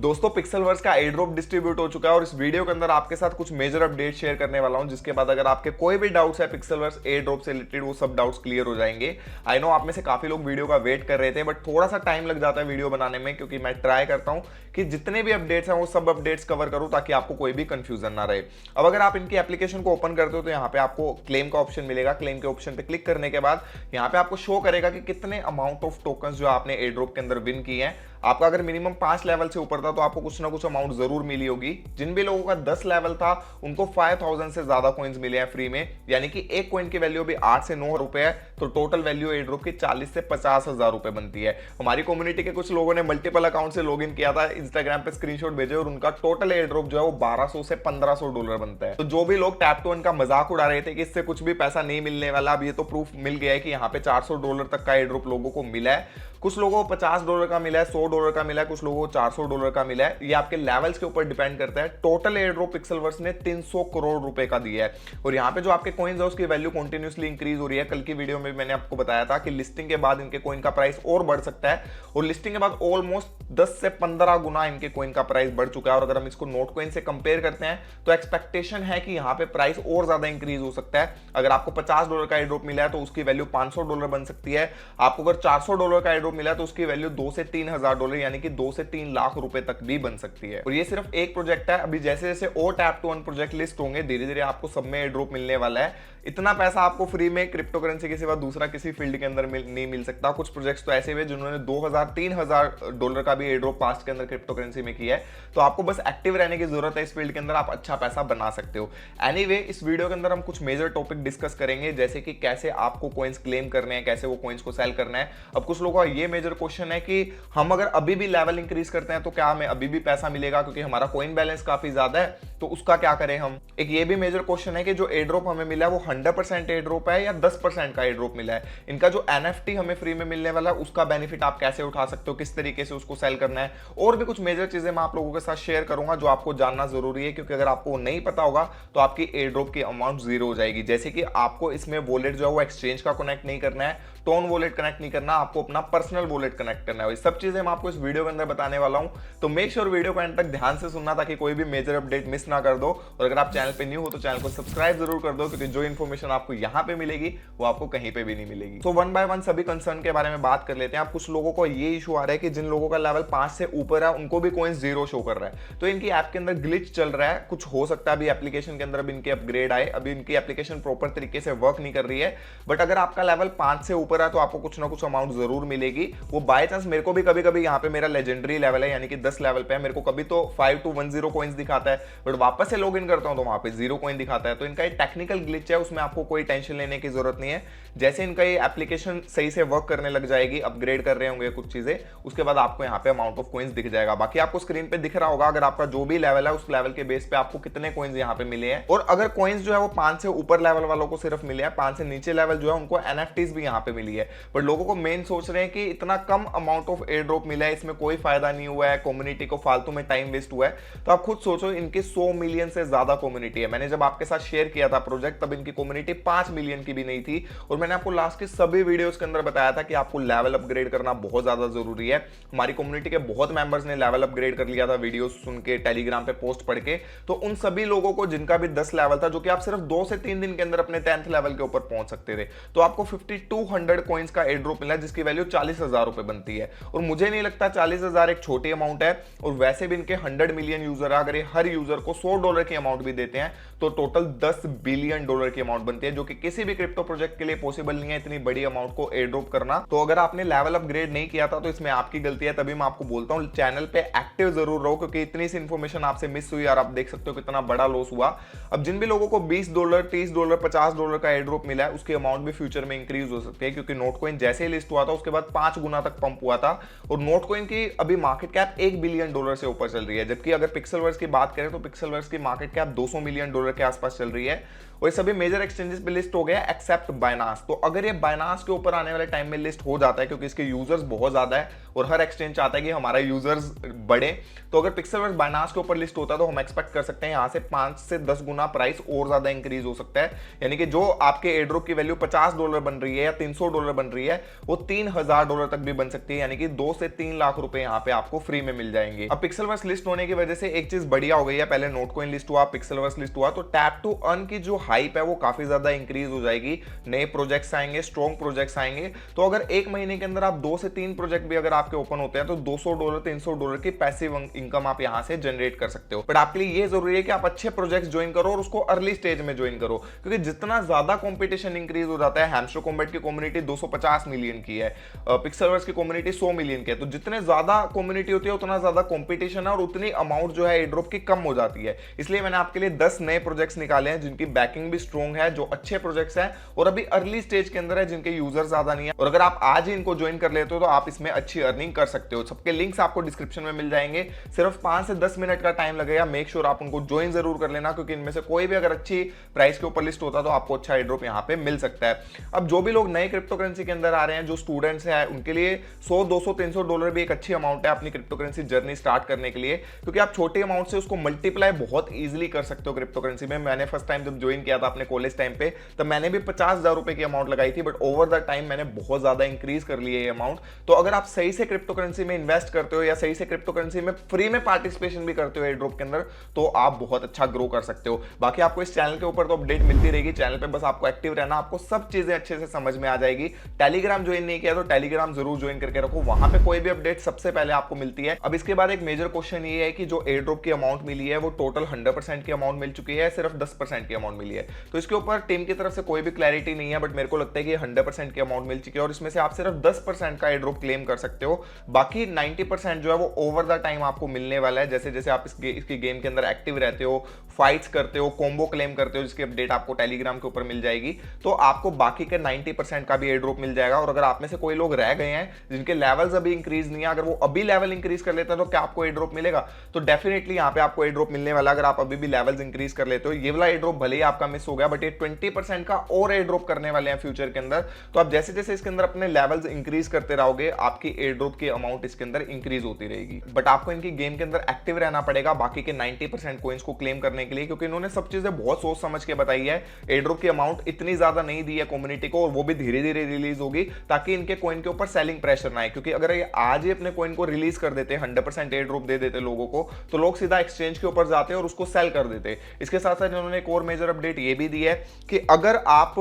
दोस्तों पिक्सेलवर्स का air drop distribute हो चुका है और इस वीडियो के अंदर आपके साथ कुछ मेजर अपडेट शेयर करने वाला हूं, जिसके बाद अगर आपके कोई भी डाउट्स है पिक्सेलवर्स एयर ड्रॉप से रिलेटेड वो सब डाउट्स क्लियर हो जाएंगे। आई नो आप में से काफी लोग वीडियो का वेट कर रहे थे, बट थोड़ा सा टाइम लग जाता है वीडियो बनाने में, क्योंकि मैं ट्राई करता हूं कि जितने भी अपडेट्स हैं वो सब अपडेट्स कवर करूं ताकि आपको कोई भी कंफ्यूजन ना रहे। अब अगर आप इनकी एप्लीकेशन को ओपन करते हो तो यहाँ पे आपको क्लेम का ऑप्शन मिलेगा। क्लेम के ऑप्शन पे क्लिक करने के बाद यहाँ पे आपको शो करेगा कि कितने अमाउंट ऑफ टोकन्स जो आपने एयर ड्रॉप के अंदर विन किए हैं। आपका अगर मिनिमम 5 लेवल से ऊपर था तो आपको कुछ ना कुछ अमाउंट जरूर मिली होगी। जिन भी लोगों का 10 लेवल था उनको 5000 से ज्यादा कॉइन्स मिले हैं फ्री में, यानी कि एक कॉइन की वैल्यू भी 8 से 9 रुपए है, तो टोटल वैल्यू एयर ड्रॉप की 40 से 50 हजार रुपए बनती है। हमारी कम्युनिटी के कुछ लोगों ने मल्टीपल अकाउंट से लॉगिन किया था, इंस्टाग्राम पे स्क्रीनशॉट भेजे और उनका टोटल एयर ड्रॉप जो है वो 1200 से 1500 डॉलर बनता है। तो जो भी लोग टैप टू अर्न का मजाक उड़ा रहे थे कि इससे कुछ भी पैसा नहीं मिलने वाला, अब ये तो प्रूफ मिल गया है कि यहाँ पे 400 डॉलर तक का एयर ड्रॉप लोगों को मिला है। कुछ लोगों को 50 डॉलर का मिला है, 100 डॉलर का मिला है, कुछ लोगों को 400 डॉलर का मिला है। ये आपके लेवल्स के ऊपर डिपेंड करता है। टोटल एयर ड्रॉप पिक्सेलवर्स ने 300 करोड़ रुपए का दिया है और यहाँ पे जो आपके कॉइन्स है उसकी वैल्यू कंटिन्यूअसली इंक्रीज हो रही है। कल की वीडियो में मैंने आपको बताया था कि लिस्टिंग के बाद इनके कॉइन का प्राइस और बढ़ सकता है और लिस्टिंग के बाद ऑलमोस्ट 10 से 15 गुना इनके कॉइन का प्राइस बढ़ चुका है। और अगर हम इसको नोट कॉइन से कंपेयर करते हैं तो एक्सपेक्टेशन है कि यहाँ पे प्राइस और ज्यादा इंक्रीज हो सकता है। अगर आपको 50 डॉलर का एयर ड्रॉप मिला है तो उसकी वैल्यू 500 डॉलर बन सकती है। आपको अगर 400 डॉलर का एयर ड्रॉप मिला है तो उसकी वैल्यू 2 से 3 हजार डॉलर यानी कि 2 से 3 लाख रुपए तक भी बन सकती है। और ये सिर्फ एक प्रोजेक्ट है। अभी जैसे जैसे और tap to earn project list होंगे धीरे धीरे आपको सब में एयर ड्रॉप मिलने वाला है। इतना पैसा आपको फ्री में क्रिप्टो करेंसी के सिवा दूसरा किसी फील्ड के अंदर नहीं मिल सकता। कुछ प्रोजेक्ट्स तो ऐसे हुए जिन्होंने 2000-3000 डॉलर का भी एयर ड्रॉप पास्ट के अंदर क्रिप्टो करेंसी में किया है। तो आपको बस एक्टिव रहने की जरूरत है इस फील्ड के अंदर, आप अच्छा पैसा बना सकते हो। एनीवे, इस वीडियो के अंदर हम कुछ मेजर टॉपिक डिस्कस करेंगे, जैसे कि कैसे आपको कॉइन्स क्लेम करने हैं, कैसे वो कॉइन्स को सेल करना है। अब कुछ लोगों का ये मेजर क्वेश्चन है कि हम अगर अभी भी लेवल इंक्रीज करते हैं तो क्या हमें अभी भी पैसा मिलेगा, क्योंकि हमारा कॉइन बैलेंस काफी ज्यादा है, तो उसका क्या करें हम। एक ये भी मेजर क्वेश्चन है कि जो एयर ड्रॉप हमें मिला है वो 100% एयर ड्रॉप है या 10% का एयर ड्रॉप मिला है। इनका जो एनएफटी हमें फ्री में मिलने वाला है उसका बेनिफिट आप कैसे उठा सकते हो, किस तरीके से उसको सेल करना है, और भी कुछ मेजर चीजें मैं आप लोगों के साथ शेयर करूंगा जो आपको जानना जरूरी है, क्योंकि अगर आपको नहीं पता होगा तो आपकी एयर ड्रॉप की अमाउंट जीरो हो जाएगी। जैसे कि आपको इसमें वॉलेट जो है वो एक्सचेंज का कनेक्ट नहीं करना है, टोन वॉलेट कनेक्ट नहीं करना, आपको अपना पर्सनल वॉलेट कनेक्ट करना है। ये सब चीजें मैं आपको इस वीडियो के अंदर बताने वाला हूं, तो मेक श्योर वीडियो को एंड तक ध्यान से सुनना ताकि कोई भी मेजर अपडेट मिस ना कर दो। और अगर आप चैनल पे न्यू हो तो चैनल को सब्सक्राइब जरूर कर दो, क्योंकि जो इन्फॉर्मेशन आपको यहाँ पे मिलेगी वो आपको कहीं पे भी नहीं मिलेगी। तो वन बाय वन सभी कंसर्न के बारे में बात कर लेते हैं। आप कुछ लोगों को ये इशू आ रहा है कि जिन लोगों का लेवल 5 से ऊपर है उनको भी कॉइंस जीरो शो कर रहा है, तो इनकी ऐप के अंदर ग्लिच चल रहा है। कुछ हो सकता है अभी एप्लीकेशन के अंदर अभी इनके अपग्रेड आए, अभी इनकी एप्लीकेशन प्रॉपर तरीके से वर्क नहीं कर रही है। बट अगर आपका लेवल 5 से ऊपर है तो आपको कुछ ना कुछ अमाउंट जरूर मिलेगी। वो बाय चांस मेरे को भी कभी कभी यहाँ पे मेरा लेजेंडरी लेवल है यानी कि 10 लेवल पे है, मेरे को कभी तो 5210 कॉइंस दिखाता है, बट वापस से लॉग इन करता हूं तो वहां पे 0 कॉइन दिखाता है। तो इनका एक टेक्निकल ग्लिच है, उसमें आपको कोई टेंशन लेने की जरूरत नहीं है। जैसे इनका ये एप्लीकेशन सही से वर्क करने लग जाएगी, अपग्रेड कर रहे होंगे कुछ चीजें, उसके बाद आपको यहाँ पे अमाउंट ऑफ कॉइंस दिख जाएगा। बाकी आपको स्क्रीन पे दिख रहा होगा अगर आपका जो भी लेवल है उस लेवल के बेस पे आपको कितने कॉइंस यहाँ पे मिले हैं। और अगर कॉइंस जो है वो 5 से ऊपर लेवल वालों को सिर्फ मिले हैं, 5 से नीचे लेवल जो है उनको एनएफटीज भी यहाँ पे मिली है। बट लोगों को मेन सोच रहे हैं कि इतना कम अमाउंट ऑफ एयर ड्रॉप मिला है, इसमें कोई फायदा नहीं हुआ है, कम्युनिटी को फालतू में टाइम वेस्ट हुआ है। तो आप खुद सोचो, इनकी 100 मिलियन से ज्यादा कम्युनिटी है। मैंने जब आपके साथ शेयर किया था प्रोजेक्ट तब इनकी कम्युनिटी 5 मिलियन की भी नहीं थी, और मैंने आपको लास्ट के सभी वीडियोस के अंदर बताया था कि आपको लेवल अपग्रेड करना बहुत ज्यादा जरूरी है। हमारी कम्युनिटी के बहुत मेंबर्स ने लेवल अपग्रेड कर लिया था वीडियोस सुन के, टेलीग्राम पे पोस्ट पढ़ के। तो उन सभी लोगों को जिनका भी 10 लेवल था, जो कि आप सिर्फ 2 से 3 दिन के अंदर अपने 10th लेवल के ऊपर पहुंच सकते थे, तो आपको 5200 कॉइंस का एयर ड्रॉप मिला जिसकी वैल्यू 40,000 रुपए बनती है। और मुझे नहीं लगता 40,000 एक छोटी अमाउंट है, और वैसे भी इनके 100 मिलियन यूजर है। अगर ये हर यूजर को 100 डॉलर की अमाउंट भी देते हैं तो टोटल 10 बिलियन डॉलर की अमाउंट बनती है, जो कि किसी भी क्रिप्टो प्रोजेक्ट के लिए पॉसिबल नहीं है इतनी बड़ी अमाउंट को एयर ड्रॉप करना। तो अगर आपने लेवल अपग्रेड नहीं किया था तो इसमें आपकी गलती है। तभी मैं आपको बोलता हूं चैनल पे एक्टिव जरूर रहो, क्योंकि इतनी सी इंफॉर्मेशन आपसे मिस हुई और आप देख सकते हो कितना बड़ा लॉस हुआ। अब जिन भी लोगों को 20 डॉलर, 30 डॉलर, 50 डॉलर का एयर ड्रॉप मिला है उसकी अमाउंट भी फ्यूचर में इंक्रीज हो सकती है, क्योंकि नोट कॉइन जैसे ही लिस्ट हुआ था उसके बाद 5 गुना तक पंप हुआ था। और नोट कॉइन की अभी मार्केट कैप 1 बिलियन डॉलर से ऊपर चल रही है, जबकि अगर पिक्सेलवर्स की बात करें तो पिक्सेलवर्स की मार्केट कैप 200 मिलियन डॉलर के आसपास चल रही है। और ये सभी मेजर एक्सचेंजेस पे लिस्ट हो गया एक्सेप्ट बाइनांस। तो अगर ये बाइनांस के ऊपर आने वाले टाइम में लिस्ट हो जाता है, क्योंकि इसके यूजर्स बहुत ज्यादा है और हर एक्सचेंज चाहता है कि हमारा यूजर्स बढ़े, तो अगर पिक्सेलवर्स बाइनांस के ऊपर लिस्ट होता है तो हम एक्सपेक्ट कर सकते हैं यहाँ से 5 से 10 गुना प्राइस और ज्यादा इंक्रीज हो सकता है। यानी कि जो आपके एयर ड्रॉप की वैल्यू 50 डॉलर बन रही है या 300 $200 बन रही है वो $3000 तक भी बन सकती है, यानी कि 2 से 3 लाख रुपए यहाँ पे आपको फ्री में मिल जाएंगे। अब पिक्सेलवर्स लिस्ट होने की वजह से एक चीज बढ़िया हो गई है, पहले नोटकॉइन लिस्ट हुआ, पिक्सेलवर्स लिस्ट हुआ, तो टैप टू अर्न की जो हाइप है वो काफी ज्यादा इंक्रीज हो जाएगी। नए प्रोजेक्ट्स आएंगे, स्ट्रॉन्ग प्रोजेक्ट्स आएंगे, तो अगर एक महीने के अंदर आप 2 से 3 प्रोजेक्ट भी अगर आपके ओपन होते हैं तो $200 $300 की पैसिव इनकम आप यहां से जनरेट कर सकते हो। बट आपके लिए ये जरूरी है कि आप अच्छे प्रोजेक्ट्स ज्वाइन करो और उसको अर्ली स्टेज में ज्वाइन करो, क्योंकि जितना ज्यादा कंपटीशन इंक्रीज हो जाता है, हैमस्टर कॉम्बैट की कम्युनिटी 250 मिलियन की है, पिक्सेलवर्स की कम्युनिटी 100 मिलियन की है, तो जितने ज्यादा कम्युनिटी होती है उतना ज्यादा कंपटीशन है और उतनी अमाउंट जो है एयरड्रॉप की कम हो जाती है। इसलिए मैंने आपके लिए 10 नए प्रोजेक्ट्स निकाले हैं जिनकी बैकिंग भी स्ट्रॉन्ग है, जो अच्छे प्रोजेक्ट्स हैं और अभी अर्ली स्टेज के अंदर है, जिनके यूजर ज्यादा नहीं है, और अगर आप आज ही इनको ज्वाइन कर लेते हो तो आप इसमें अच्छी अर्निंग कर सकते हो। सबके लिंक्स आपको डिस्क्रिप्शन में मिल जाएंगे, सिर्फ 5 से 10 मिनट का टाइम लगेगा। मेक श्योर आप उनको ज्वाइन जरूर कर लेना, क्योंकि इनमें से कोई भी अगर अच्छी प्राइस के ऊपर लिस्ट होता तो आपको अच्छा एयरड्रॉप यहाँ पे मिल सकता है। अब जो भी लोग नए क्रिप्टो करेंसी के अंदर आ रहे हैं, जो स्टूडेंट्स हैं, उनके लिए $100 $200 $300 भी एक अच्छी अमाउंट है अपनी क्रिप्टो करेंसी जर्नी स्टार्ट करने के लिए, क्योंकि आप छोटे अमाउंट से उसको मल्टीप्लाई बहुत इजीली कर सकते हो क्रिप्टो करेंसी में। मैंने फर्स्ट टाइम जब ज्वाइन किया था अपने कॉलेज टाइम पे, तब मैंने भी 50,000 रुपए की अमाउंट लगाई थी, बट ओवर द टाइम मैंने बहुत ज्यादा इंक्रीज कर लिया ये अमाउंट। तो अगर आप सही से क्रिप्टो करेंसी में इन्वेस्ट करते हो या सही से क्रिप्टो करेंसी में फ्री में पार्टिसिपेशन भी करते हो एयर ड्रॉप के अंदर, तो आप बहुत अच्छा ग्रो कर सकते हो। बाकी आपको इस चैनल के ऊपर तो अपडेट मिलती रहेगी, चैनल पे बस आपको एक्टिव रहना, आपको सब चीजें अच्छे से समझ में आ जाएगी। टेलीग्राम ज्वाइन नहीं किया तो टेलीग्राम जरूर ज्वाइन करके रखो, वहां पे कोई भी अपडेट सबसे पहले आपको मिलती है। अब इसके बाद एक मेजर क्वेश्चन ये है कि जो एयर ड्रॉप की अमाउंट मिली है वो टोटल 100% की अमाउंट मिल चुकी है, सिर्फ 10% की अमाउंट मिली है, तो इसके ऊपर टीम की तरफ से कोई भी क्लैरिटी नहीं है, बट मेरे को लगता है कि 100% की अमाउंट मिल चुकी है और इसमें से आप सिर्फ 10% का एयर ड्रॉप क्लेम कर सकते हो। बाकी 90% जो है वो ओवर द टाइम आपको मिलने वाला है, जैसे जैसे आप इसकी गेम के अंदर एक्टिव रहते हो, फाइट्स करते हो, कॉम्बो क्लेम करते हो, जिसकी अपडेट आपको टेलीग्राम के ऊपर मिल जाएगी, तो आपको बाकी के 90% का भी एयर ड्रॉप मिल जाएगा। और अगर आप में से कोई लोग रह गए हैं जिनके लेवल्स अभी इंक्रीज नहीं है, अगर वो अभी लेवल इंक्रीज कर लेते हैं तो क्या आपको एयर ड्रॉप मिलेगा? तो डेफिनेटली यहाँ पे आपको एयर ड्रॉप मिलने वाला, अगर आप अभी भी लेवल्स इंक्रीज कर लेते हो। ये वाला एयर ड्रॉप भले ही आपका मिस हो गया, बट ये 20% का और एयर ड्रॉप करने वाले हैं फ्यूचर के अंदर, तो आप जैसे जैसे इसके अंदर अपने लेवल्स इंक्रीज करते रहोगे, आपकी एयर ड्रॉप की अमाउंट इसके अंदर इंक्रीज होती रहेगी। बट आपको इनकी गेम के अंदर एक्टिव रहना पड़ेगा बाकी के 90% कॉइंस को क्लेम करने के लिए, क्योंकि इन्होंने सब चीजें बहुत सोच समझ के बताई है। एयर ड्रॉप की अमाउंट इतनी ज्यादा नहीं दी है कम्युनिटी को, और वो भी धीरे धीरे रिलीज होगी ताकि इनके कॉइन के ऊपर सेलिंग प्रेशर ना आए, क्योंकि अगर ये आज ही अपने कॉइन को रिलीज कर देते, 100% एयर ड्रॉप दे देते लोगों को, तो लोग सीधा एक्सचेंज के ऊपर जाते और उसको सेल कर देते। इसके साथ साथ इन्होंने एक और मेजर अपडेट ये भी दी है कि अगर आप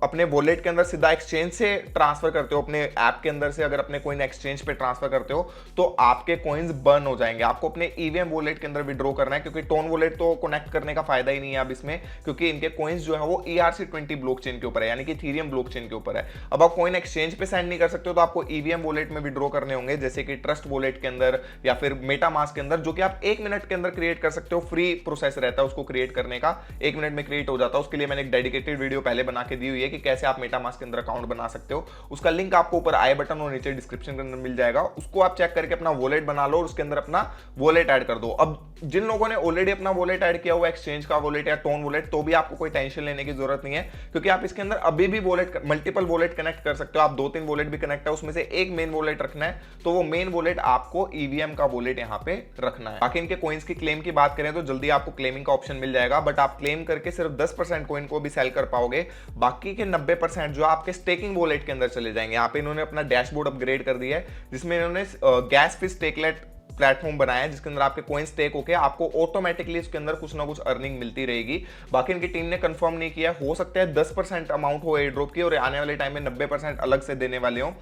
अपने वॉलेट के अंदर सीधा एक्सचेंज से ट्रांसफर करते हो, अपने ऐप के अंदर से अगर अपने कॉइन एक्सचेंज पे ट्रांसफर करते हो, तो आपके कॉइन्स बर्न हो जाएंगे। आपको अपने ईवीएम वॉलेट के अंदर विड्रॉ करना है, क्योंकि टोन वॉलेट तो कनेक्ट करने का फायदा ही नहीं है अब इसमें, क्योंकि इनके कॉइन्स जो है वो ERC20 ब्लॉकचेन के ऊपर है, यानी कि इथेरियम ब्लॉकचेन के ऊपर है। अब आप कॉइन एक्सचेंज पे सेंड नहीं कर सकते हो, तो आपको ईवीएम वॉलेट में विड्रॉ करने होंगे, जैसे कि ट्रस्ट वॉलेट के अंदर या फिर मेटामास्क के अंदर, जो कि आप 1 मिनट के अंदर क्रिएट कर सकते हो। फ्री प्रोसेस रहता है उसको क्रिएट करने का, 1 मिनट में क्रिएट हो जाता है। उसके लिए मैंने एक डेडिकेटेड वीडियो पहले बना के दी हुई है कि कैसे आप मेटामास्क के अंदर अकाउंट बना सकते हो। उसका लिंक आपको ऊपर आई बटन और नीचे डिस्क्रिप्शन के अंदर मिल जाएगा, उसको आप चेक करके अपना वॉलेट बना लो और उसके अंदर अपना वॉलेट ऐड कर दो। अब जिन लोगों ने ऑलरेडी अपना वॉलेट ऐड किया हुआ एक्सचेंज का वॉलेट या टोन वॉलेट, तो भी आपको कोई टेंशन लेने की जरूरत नहीं है, क्योंकि आप इसके अंदर अभी भी वॉलेट, मल्टीपल वॉलेट कनेक्ट कर सकते हो। आप 2-3 वॉलेट भी कनेक्ट है, उसमें से एक मेन वॉलेट रखना है, तो वो मेन वॉलेट आपको ईवीएम का वॉलेट यहाँ पे रखना है। बाकी इनके कॉइन्स की क्लेम की बात करें तो जल्दी आपको क्लेमिंग का ऑप्शन मिल जाएगा, बट आप क्लेम करके सिर्फ 10% कॉइन को भी सेल कर पाओगे। बाकी के 90% जो आपके स्टेकिंग वॉलेट के अंदर चले जाएंगे। यहाँ पे इन्होंने अपना डैशबोर्ड अपग्रेड कर दिया है, जिसमें इन्होंने गैस फिश स्टेकलेट प्लेटफॉर्म बनाया है, जिसके अंदर आपके कॉइन स्टेक होके आपको ऑटोमेटिकली इसके अंदर कुछ ना कुछ अर्निंग मिलती रहेगी। बाकी इनकी टीम ने कंफर्म नहीं किया, हो सकता है 10% अमाउंट हो एयर ड्रॉप की और आने वाले टाइम में 90% अलग से देने वाले हो।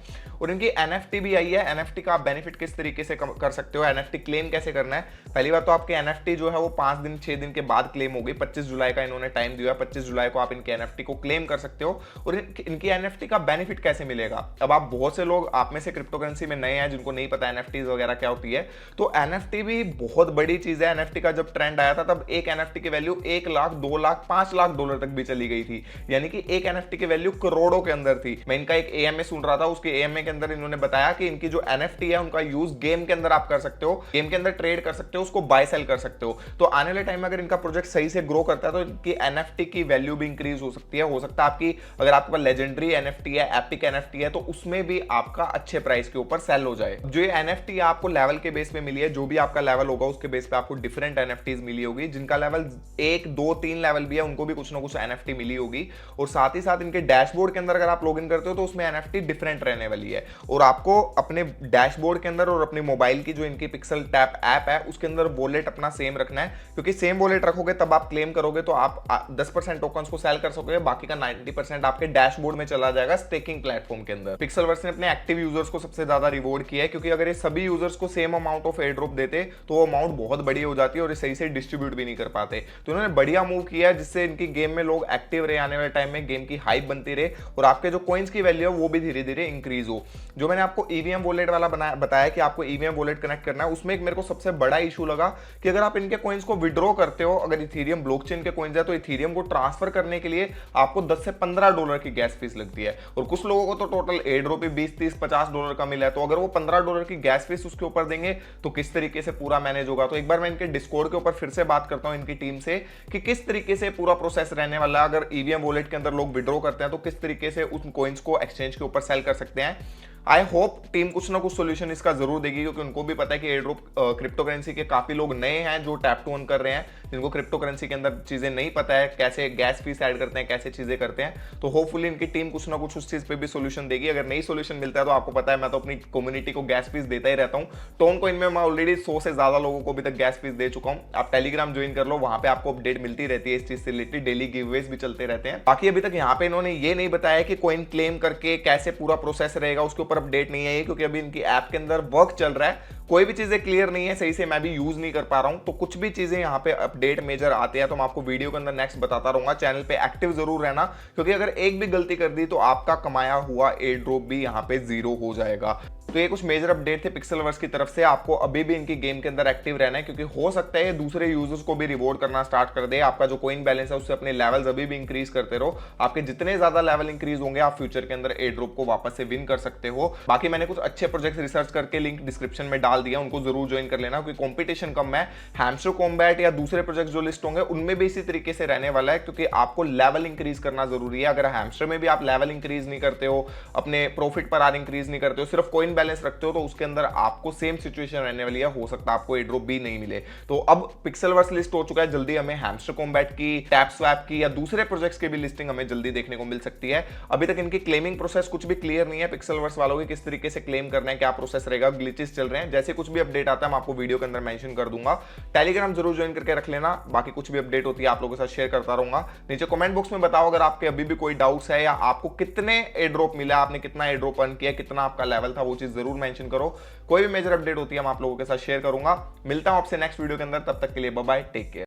और इनकी NFT भी आई है। NFT का आप बेनिफिट किस तरीके से कर सकते हो, NFT क्लेम कैसे करना है? पहली बात तो आपके NFT जो है वो 5 दिन 6 दिन के बाद क्लेम होगी। 25 जुलाई का इन्होंने टाइम दिया है, 25 जुलाई को आप इनके NFT को क्लेम कर सकते हो। और इनकी NFT का बेनिफिट कैसे मिलेगा? अब आप बहुत से लोग आप में से क्रिप्टो करेंसी में नए हैं जिनको नहीं पता NFTs वगैरह क्या होती है, तो NFT भी बहुत बड़ी चीज है। NFT का जब ट्रेंड आया था तब एक NFT की वैल्यू 1 लाख, 2 लाख, 5 लाख डॉलर तक भी चली गई थी, यानी कि एक NFT की वैल्यू करोड़ों के अंदर थी। मैं इनका एक AMA सुन रहा था, उसके AMA के अंदर इन्होंने बताया कि इनकी जो NFT है उनका यूज गेम के अंदर आप कर सकते हो, गेम के अंदर ट्रेड कर सकते हो, उसको बाय सेल कर सकते हो। तो आने वाले टाइम में अगर इनका प्रोजेक्ट सही से ग्रो करता है तो इनकी NFT की वैल्यू भी इंक्रीज हो सकती है। हो सकता है आपकी, अगर आपके पास लेजेंडरी NFT है, एपिक NFT है, तो उसमें भी आपका अच्छे प्राइस के ऊपर सेल हो जाए। जो ये NFT है आपको लेवल के बेस पे पे मिली है, जो भी आपका लेवल होगा उसके बेस पे आपको डिफरेंट एनएफटीज मिली होगी। जिनका लेवल 1 2 3 लेवल भी है उनको भी कुछ ना कुछ एनएफटी मिली होगी। और साथ ही साथ इनके डैशबोर्ड के अंदर अगर आप लॉगिन करते हो तो उसमें एनएफटी डिफरेंट रहने वाली है। और आपको अपने डैशबोर्ड के अंदर और अपने मोबाइल की जो इनकी पिक्सल टैप ऐप है उसके अंदर वॉलेट अपना सेम रखना है, क्योंकि सेम वॉलेट रखोगे तब आप क्लेम करोगे तो आप 10% टोकन्स को सेल कर सकोगे, बाकी का 90% आपके डैशबोर्ड में चला जाएगा स्टेकिंग प्लेटफॉर्म के अंदर। पिक्सलवर्स ने अपने एक्टिव यूजर्स को सबसे ज्यादा रिवॉर्ड किया है, क्योंकि अगर ये सभी यूजर्स को same amount of air drop देते तो वो अमाउंट बहुत बड़ी हो जाती है और सही से डिस्ट्रीब्यूट भी नहीं कर पाते। तो उन्होंने बढ़िया मूव किया है जिससे इनकी गेम में लोग एक्टिव रहे, आने वाले टाइम में गेम की हाइप बनती रहे और आपके जो कॉइन्स की वैल्यू है वो भी धीरे धीरे इंक्रीज हो। जो मैंने आपको ईवीएम वॉलेट वाला बताया कि आपको ईवीएम वॉलेट कनेक्ट करना है, उसमें एक मेरे को सबसे बड़ा इशू लगा कि अगर आप इनके कॉइन्स को विड्रॉ करते हो, अगर इथेरियम ब्लॉकचेन के कॉइन्स है तो इथेरियम को ट्रांसफर करने के लिए आपको 10 से $15 की गैस फीस लगती है। और कुछ लोगों को तो टोटल एयर ड्रॉप ही 20 30 $50 का मिला है, तो अगर वो $15 की गैस फीस उसके ऊपर देंगे तो किस तरीके से पूरा मैनेज होगा। तो एक बार मैं इनके डिस्कॉर्ड के ऊपर फिर से बात करता हूं इनकी टीम से कि किस तरीके से पूरा प्रोसेस रहने वाला है। अगर ईवीएम वॉलेट के अंदर लोग विड्रॉ करते हैं तो किस तरीके से उन कॉइन्स को एक्सचेंज के ऊपर सेल कर सकते हैं। आई होप टीम कुछ ना कुछ सोल्यूशन इसका जरूर देगी, क्योंकि उनको भी पता है कि एयर ड्रॉप क्रिप्टो करेंसी के काफी लोग नए हैं जो टैप टू अर्न कर रहे हैं, जिनको क्रिप्टो करेंसी के अंदर चीजें नहीं पता है, कैसे गैस फीस ऐड करते हैं, कैसे चीजें करते हैं। तो होपफुली इनकी टीम कुछ ना कुछ उस चीज पे भी सोल्यूशन देगी। अगर नई सोल्यूशन मिलता है तो आपको पता है मैं तो अपनी कम्युनिटी को गैस फीस देता ही रहता हूँ। टोन को इनमें मैं ऑलरेडी 100 से ज्यादा लोगों को अभी तक गैस फीस दे चुका हूँ। आप टेलीग्राम ज्वाइन कर लो, वहां पे आपको अपडेट मिलती रहती है इस चीज से रिलेटेड, डेली गिवअवेज भी चलते रहते हैं। बाकी अभी तक यहाँ पे इन्होंने ये नहीं बताया कि कॉइन क्लेम करके कैसे पूरा प्रोसेस रहेगा, उसके ऊपर अपडेट नहीं है, क्योंकि अभी इनकी ऐप के अंदर वर्क चल रहा है, कोई भी चीजें क्लियर नहीं है सही से, मैं भी यूज नहीं कर पा रहा हूं। तो कुछ भी चीजें यहाँ पे अपडेट मेजर आते हैं तो मैं आपको वीडियो के अंदर नेक्स्ट बताता रहूंगा। चैनल पे एक्टिव जरूर रहना, क्योंकि अगर एक भी गलती कर दी तो आपका कमाया हुआ एयर ड्रॉप भी यहाँ पे 0 हो जाएगा। तो ये कुछ मेजर अपडेट थे पिक्सलवर्स की तरफ से। आपको अभी भी इनकी गेम के अंदर एक्टिव रहना है, क्योंकि हो सकता है दूसरे यूजर्स को भी रिवॉर्ड करना स्टार्ट कर दे। आपका जो कॉइन बैलेंस है उससे अपने लेवल्स अभी भी इंक्रीज करते रहो। आपके जितने ज्यादा लेवल इंक्रीज होंगे आप फ्यूचर के अंदर एयर ड्रॉप को वापस से विन कर सकते हो। बाकी मैंने कुछ अच्छे प्रोजेक्ट रिसर्च करके लिंक डिस्क्रिप्शन में डाल दिया, उनको जरूर ज्वाइन कर लेना, क्योंकि कॉम्पिटिशन कम है। हैमस्टर कॉम्बैट या दूसरे प्रोजेक्ट जो लिस्ट होंगे उनमें भी इसी तरीके से रहने वाला है, क्योंकि आपको लेवल इंक्रीज करना जरूरी है। अगर हैमस्टर में भी आप लेवल इंक्रीज नहीं करते हो, अपने प्रॉफिट पर आर इंक्रीज नहीं करते हो, सिर्फ कॉइन बैलेंस रखते हो, तो उसके अंदर आपको सेम सिचुएशन रहने वाली है, हो सकता है आपको एयर ड्रॉप भी नहीं मिले। तो अब पिक्सलवर्स लिस्ट हो चुका है, जल्दी हमें हैमस्टर कॉम्बैट की, टैप स्वैप की या दूसरे प्रोजेक्ट्स की भी लिस्टिंग हमें जल्दी देखने को मिल सकती है। अभी तक इनकी क्लेमिंग प्रोसेस कुछ भी क्लियर नहीं है, पिक्सलवर्स वालों की किस तरीके से क्लेम करना है, क्या प्रोसेस रहेगा, ग्लिचेस चल रहे हैं। जैसे कुछ भी अपडेट आता है मैं आपको वीडियो के अंदर मेंशन कर दूंगा। टेलीग्राम जरूर ज्वाइन करके रख लेना, बाकी कुछ भी अपडेट होती है आप लोगों के साथ शेयर करता रहूंगा। नीचे कमेंट बॉक्स में बताओ अगर आपके अभी भी कोई डाउट्स है, या आपको कितने एयर ड्रॉप मिला, आपने कितना एयर ड्रॉप अर्न किया, कितना आपका लेवल था, वो चीज जरूर मेंशन करो। कोई भी मेजर अपडेट होती है मैं आप लोगों के साथ शेयर करूंगा। मिलता हूं आपसे नेक्स्ट वीडियो के अंदर, तब तक के लिए बाय बाय, टेक केयर।